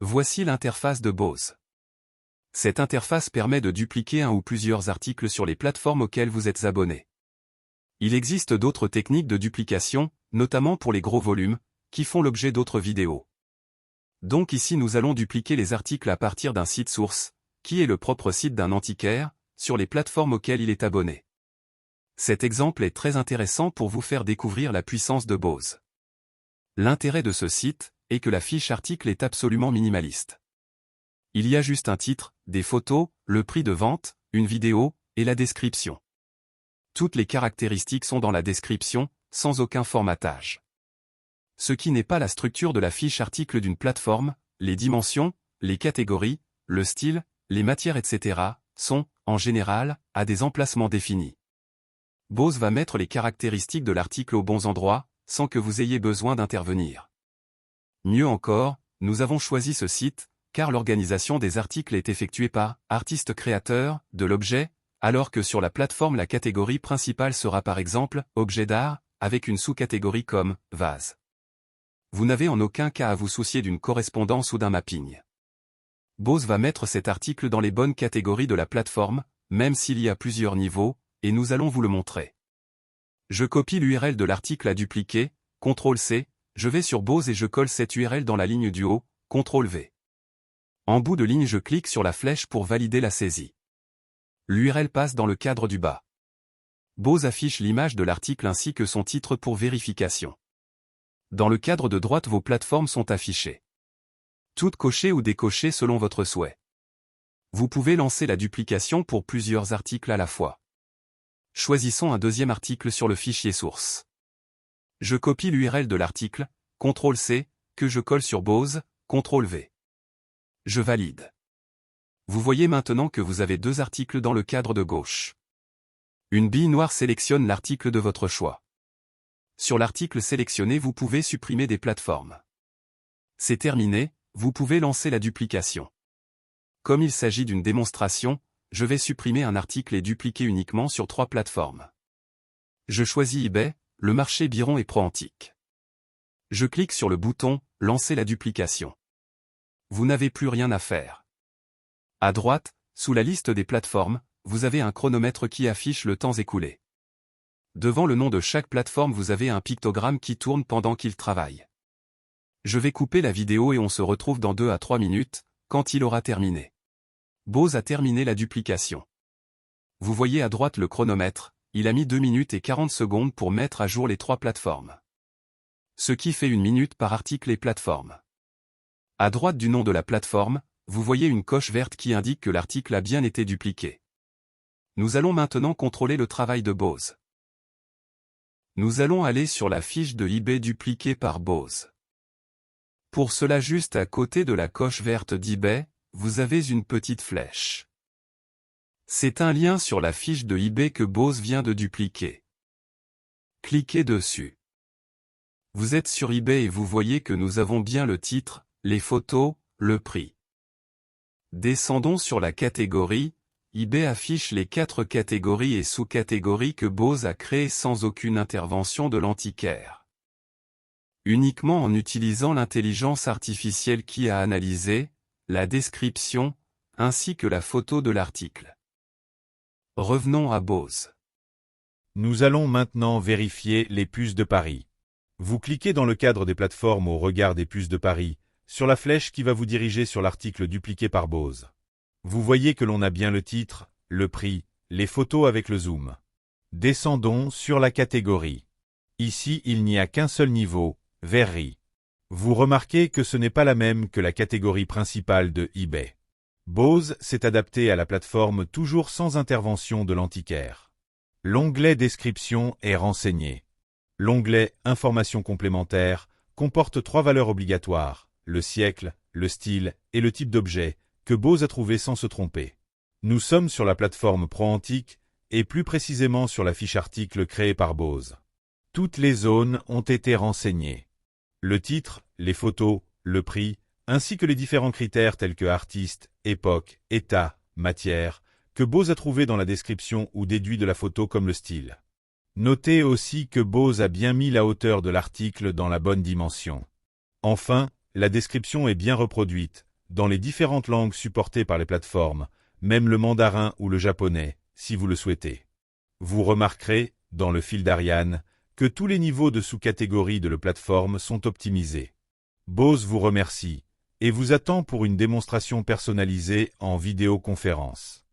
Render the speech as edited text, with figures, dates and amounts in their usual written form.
Voici l'interface de Bose. Cette interface permet de dupliquer un ou plusieurs articles sur les plateformes auxquelles vous êtes abonné. Il existe d'autres techniques de duplication, notamment pour les gros volumes, qui font l'objet d'autres vidéos. Donc ici nous allons dupliquer les articles à partir d'un site source, qui est le propre site d'un antiquaire, sur les plateformes auxquelles il est abonné. Cet exemple est très intéressant pour vous faire découvrir la puissance de Bose. L'intérêt de ce site est que la fiche article est absolument minimaliste. Il y a juste un titre, des photos, le prix de vente, une vidéo, et la description. Toutes les caractéristiques sont dans la description, sans aucun formatage. Ce qui n'est pas la structure de la fiche article d'une plateforme, les dimensions, les catégories, le style, les matières etc., sont, en général, à des emplacements définis. Bose va mettre les caractéristiques de l'article aux bons endroits, sans que vous ayez besoin d'intervenir. Mieux encore, nous avons choisi ce site, car l'organisation des articles est effectuée par artiste-créateur de l'objet, alors que sur la plateforme la catégorie principale sera par exemple objet d'art, avec une sous-catégorie comme vase. Vous n'avez en aucun cas à vous soucier d'une correspondance ou d'un mapping. Bose va mettre cet article dans les bonnes catégories de la plateforme, même s'il y a plusieurs niveaux, et nous allons vous le montrer. Je copie l'URL de l'article à dupliquer, CTRL-C, je vais sur Bose et je colle cette URL dans la ligne du haut, CTRL-V. En bout de ligne je clique sur la flèche pour valider la saisie. L'URL passe dans le cadre du bas. Bose affiche l'image de l'article ainsi que son titre pour vérification. Dans le cadre de droite vos plateformes sont affichées. Toutes cochées ou décochées selon votre souhait. Vous pouvez lancer la duplication pour plusieurs articles à la fois. Choisissons un deuxième article sur le fichier source. Je copie l'URL de l'article, CTRL-C, que je colle sur Bose, CTRL-V. Je valide. Vous voyez maintenant que vous avez deux articles dans le cadre de gauche. Une bille noire sélectionne l'article de votre choix. Sur l'article sélectionné vous pouvez supprimer des plateformes. C'est terminé, vous pouvez lancer la duplication. Comme il s'agit d'une démonstration, je vais supprimer un article et dupliquer uniquement sur 3 plateformes. Je choisis eBay, le marché Biron et Pro-Antique. Je clique sur le bouton « Lancer la duplication ». Vous n'avez plus rien à faire. À droite, sous la liste des plateformes, vous avez un chronomètre qui affiche le temps écoulé. Devant le nom de chaque plateforme vous avez un pictogramme qui tourne pendant qu'il travaille. Je vais couper la vidéo et on se retrouve dans 2 à 3 minutes, quand il aura terminé. Bose a terminé la duplication. Vous voyez à droite le chronomètre, il a mis 2 minutes et 40 secondes pour mettre à jour les 3 plateformes. Ce qui fait 1 minute par article et plateforme. À droite du nom de la plateforme, vous voyez une coche verte qui indique que l'article a bien été dupliqué. Nous allons maintenant contrôler le travail de Bose. Nous allons aller sur la fiche de eBay dupliquée par Bose. Pour cela juste à côté de la coche verte d'eBay, vous avez une petite flèche. C'est un lien sur la fiche de eBay que Bose vient de dupliquer. Cliquez dessus. Vous êtes sur eBay et vous voyez que nous avons bien le titre, les photos, le prix. Descendons sur la catégorie, eBay affiche les 4 catégories et sous-catégories que Bose a créées sans aucune intervention de l'antiquaire. Uniquement en utilisant l'intelligence artificielle qui a analysé la description, ainsi que la photo de l'article. Revenons à Bose. Nous allons maintenant vérifier les puces de Paris. Vous cliquez dans le cadre des plateformes au regard des puces de Paris, sur la flèche qui va vous diriger sur l'article dupliqué par Bose. Vous voyez que l'on a bien le titre, le prix, les photos avec le zoom. Descendons sur la catégorie. Ici il n'y a qu'un seul niveau, verrerie. Vous remarquez que ce n'est pas la même que la catégorie principale de eBay. Bose s'est adapté à la plateforme toujours sans intervention de l'antiquaire. L'onglet Description est renseigné. L'onglet Informations complémentaires comporte 3 valeurs obligatoires, le siècle, le style et le type d'objet, que Bose a trouvé sans se tromper. Nous sommes sur la plateforme Pro-Antique et plus précisément sur la fiche article créée par Bose. Toutes les zones ont été renseignées. Le titre, les photos, le prix, ainsi que les différents critères tels que artiste, époque, état, matière, que Bose a trouvé dans la description ou déduit de la photo comme le style. Notez aussi que Bose a bien mis la hauteur de l'article dans la bonne dimension. Enfin, la description est bien reproduite, dans les différentes langues supportées par les plateformes, même le mandarin ou le japonais, si vous le souhaitez. Vous remarquerez, dans le fil d'Ariane, que tous les niveaux de sous-catégories de la plateforme sont optimisés. Bose vous remercie et vous attend pour une démonstration personnalisée en vidéoconférence.